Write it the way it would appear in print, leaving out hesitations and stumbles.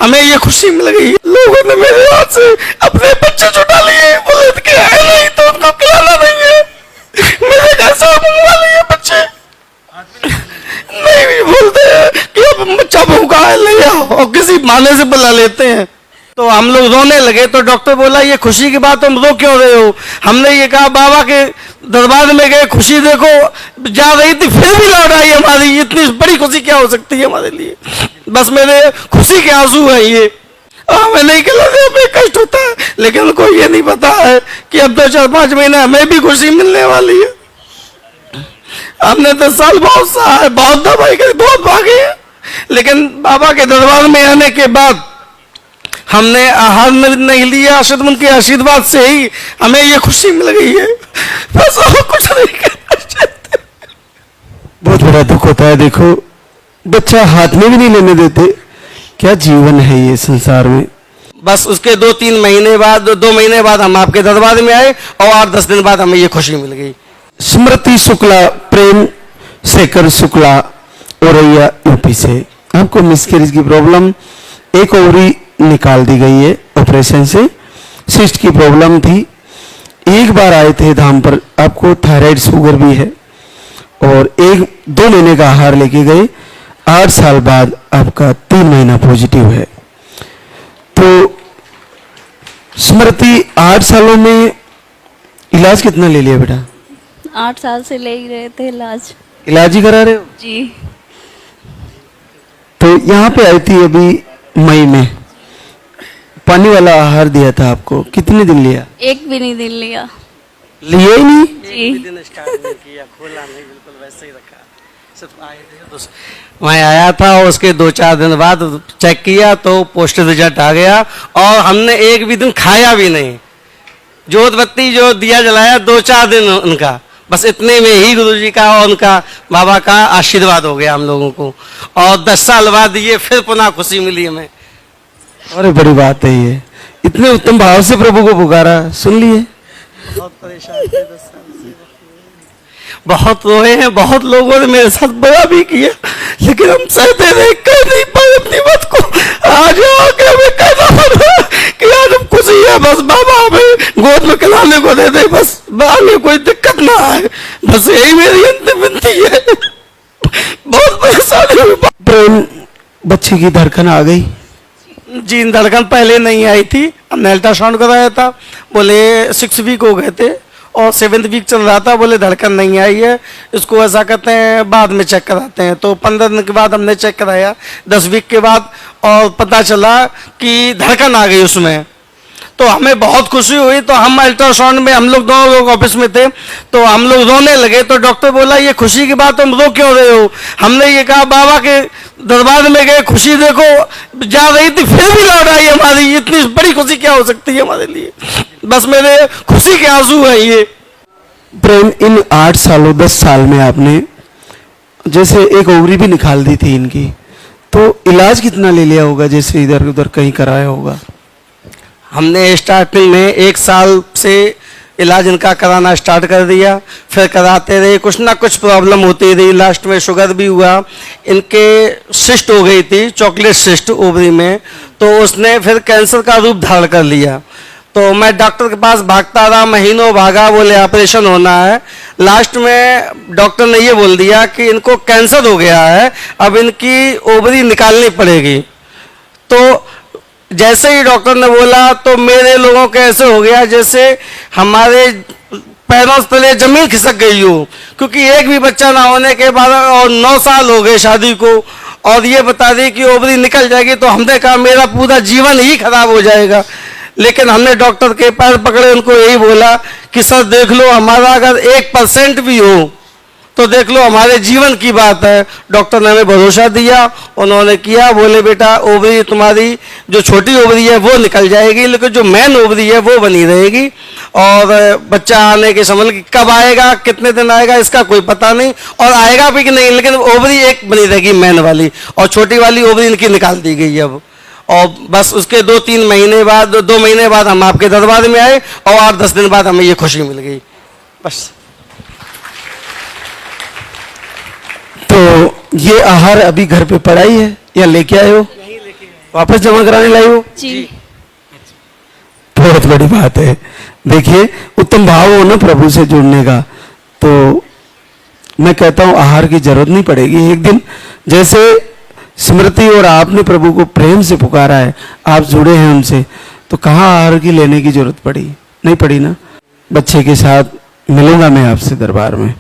हमें ये खुशी मिल गई। लोगों ने मेरे हाथ से अपने बच्चे छुड़ा लिए, बोले कि है नहीं तो उनको खिलाना नहीं है। मेरे घर से मंगवा लिए बच्चे, नहीं भी बोलते हैं कि अब बच्चा भूखा है ले आओ, और किसी बहाने से बुला लेते हैं। तो हम लोग रोने लगे तो डॉक्टर बोला ये खुशी की बात तुम रो क्यों रहे हो? हमने ये कहा बाबा के दरबार में गए, खुशी देखो जा रही थी फिर भी लौट आई हमारी, इतनी बड़ी खुशी क्या हो सकती है हमारे लिए? बस मेरे खुशी के आंसू हैं ये। हमें नहीं खिलाते, हमें कष्ट होता है, लेकिन उनको ये नहीं पता है कि अब 2-4-5 महीने हमें भी खुशी मिलने वाली है। हमने 10 साल बहुत सहा, बहुत दवाई करी, बहुत भागे, लेकिन बाबा के दरबार में आने के बाद हमने आहार नहीं लिया, सिर्फ उनके आशीर्वाद से ही हमें ये खुशी मिल गई है, बस और कुछ नहीं करना चाहते। बहुत बड़ा दुख होता है। देखो बच्चा हाथ में भी नहीं लेने देते, क्या जीवन है ये संसार में। बस उसके 2-3 महीने बाद, 2 महीने बाद हम आपके दरबार में आए और 8-10 दिन बाद हमें ये खुशी मिल गई। स्मृति शुक्ला, प्रेम शेखर शुक्ला, औरैया यूपी से। आपको मिसकैरेज की प्रॉब्लम, एक ओवरी निकाल दी गई है ऑपरेशन से, सिस्ट की प्रॉब्लम थी। एक बार आए थे धाम पर, आपको थायराइड शुगर भी है, और 1-2 महीने का आहार लेके गए। 8 साल बाद आपका 3 महीना पॉजिटिव है। तो स्मृति 8 सालों में इलाज कितना ले लिया बेटा? 8 साल से ले ही रहे थे इलाज ही करा रहे हो जी। तो यहाँ पे आई थी अभी मई में, पानी वाला आहार दिया था आपको, कितने दिन लिया? एक भी नहीं दिन लिया लिया ही नहीं जी। स्टार्ट नहीं किया, खोला नहीं, बिल्कुल वैसे ही रखा। सिर्फ आए थे तो मैं आया था, उसके 2-4 दिन बाद चेक किया तो पॉजिटिव रिजल्ट आ गया, और हमने एक भी दिन खाया भी नहीं। जोत बत्ती जो दिया जलाया 2-4 दिन उनका, बस इतने में ही गुरु जी का और उनका बाबा का आशीर्वाद हो गया हम लोगों को, और 10 साल बाद ये फिर पुनः खुशी मिली हमें। अरे बड़ी बात है ये, इतने उत्तम भाव से प्रभु को पुकारा, सुन लिए। बहुत परेशान थे 10 साल से, बहुत रोए हैं, बहुत लोगों ने मेरे साथ बड़ा भी किया, लेकिन हम सहते रहे, कह नहीं पाए अपनी बात को। आज आके हमें कहना पड़ा कि आज हम खुशी है, बस बाबा हमें गोद में खिलाने को दे दे, बस आगे कोई दिक्कत ना आए, बस यही मेरी अंतिम विनती है। बहुत परेशानी हुई। प्रेम बच्चे की धड़कन आ गई जी, धड़कन पहले नहीं आई थी, हमने अल्ट्रासाउंड कराया था, बोले 6 वीक हो गए थे और 7th वीक चल रहा था, बोले धड़कन नहीं आई है, इसको ऐसा कहते हैं बाद में चेक कराते हैं। तो 15 दिन के बाद हमने चेक कराया, 10 वीक के बाद, और पता चला कि धड़कन आ गई उसमें। तो हमें बहुत खुशी हुई। तो हम अल्ट्रासाउंड में, हम लोग दोनों लोग ऑफिस में थे, तो हम लोग रोने लगे। तो डॉक्टर बोला ये खुशी की बात तुम रो क्यों रहे हो? हमने ये कहा बाबा के दरबार में गए, खुशी देखो जा रही थी फिर भी लौट आई हमारी, इतनी बड़ी खुशी क्या हो सकती है हमारे लिए? बस मेरे खुशी के आंसू हैं ये। प्रेम, इन 8 सालों 10 साल में आपने जैसे एक ओवरी भी निकाल दी थी इनकी, तो इलाज कितना ले लिया होगा, जैसे इधर उधर कहीं कराया होगा? हमने स्टार्टिंग में 1 साल से इलाज इनका कराना स्टार्ट कर दिया, फिर कराते रहे, कुछ ना कुछ प्रॉब्लम होती रही, लास्ट में शुगर भी हुआ, इनके सिस्ट हो गई थी, चॉकलेट सिस्ट ओवरी में, तो उसने फिर कैंसर का रूप धारण कर लिया। तो मैं डॉक्टर के पास भागता रहा, महीनों भागा, बोले ऑपरेशन होना है। लास्ट में डॉक्टर ने ये बोल दिया कि इनको कैंसर हो गया है, अब इनकी ओवरी निकालनी पड़ेगी। तो जैसे ही डॉक्टर ने बोला तो मेरे लोगों के ऐसे हो गया जैसे हमारे पैरों तले जमीन खिसक गई हो, क्योंकि एक भी बच्चा ना होने के बाद, और 9 साल हो गए शादी को, और ये बता दी कि ओवरी निकल जाएगी, तो हमने कहा मेरा पूरा जीवन ही खराब हो जाएगा। लेकिन हमने डॉक्टर के पैर पकड़े, उनको यही बोला कि सर देख लो, हमारा अगर 1% भी हो तो देख लो, हमारे जीवन की बात है। डॉक्टर ने हमें भरोसा दिया, उन्होंने किया, बोले बेटा ओवरी तुम्हारी जो छोटी ओवरी है वो निकल जाएगी, लेकिन जो मेन ओवरी है वो बनी रहेगी, और बच्चा आने के समझ कब आएगा, कितने दिन आएगा इसका कोई पता नहीं, और आएगा भी कि नहीं, लेकिन ओवरी एक बनी रहेगी मेन वाली, और छोटी वाली ओवरी इनकी निकाल दी गई अब। और बस उसके 2-3 महीने बाद, 2 महीने बाद हम आपके दरबार में आए, और 8-10 दिन बाद हमें ये खुशी मिल गई बस। तो ये आहार अभी घर पे पड़ा ही है या लेके आए हो? वापस जमा कराने लाई हो? जी बहुत बड़ी बात है। देखिए, उत्तम भाव हो ना प्रभु से जुड़ने का, तो मैं कहता हूं आहार की जरूरत नहीं पड़ेगी। एक दिन जैसे स्मृति और आपने प्रभु को प्रेम से पुकारा है, आप जुड़े हैं उनसे, तो कहाँ आहार की लेने की जरूरत पड़ी? नहीं पड़ी ना। बच्चे के साथ मिलूंगा मैं आपसे दरबार में।